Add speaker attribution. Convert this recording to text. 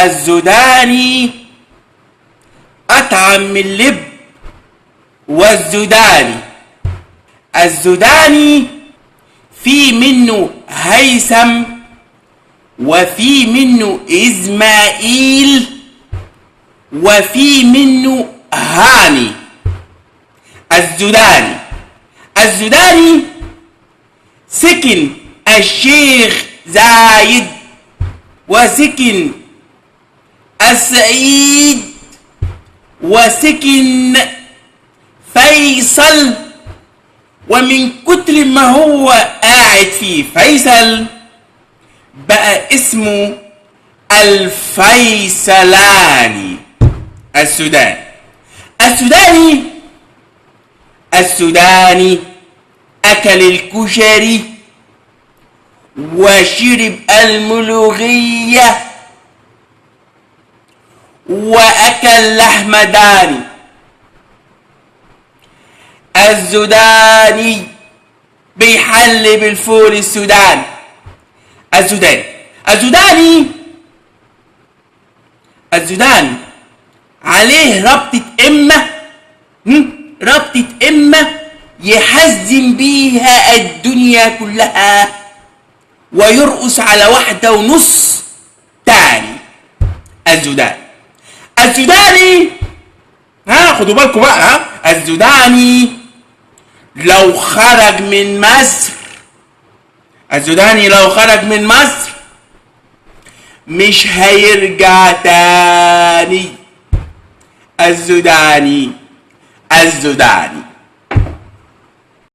Speaker 1: الزداني أطعم من اللب والزداني. الزداني في منه هيثم وفي منه إسماعيل وفي منه هاني. الزداني سكن الشيخ زايد وسكن السعيد وسكن فيصل، ومن كتر ما هو قاعد في فيصل بقى اسمه الفيصلاني. السوداني أكل الكشري وشرب الملوخية وأكل لحم داني. الزداني بيحل بالفول السوداني. الزداني عليه ربطة إمة يحزم بيها الدنيا كلها ويرقص على 1.5 تاني. الزداني خدوا بالكم بقى. الزداني لو خرج من مصر مش هيرجع تاني. الزداني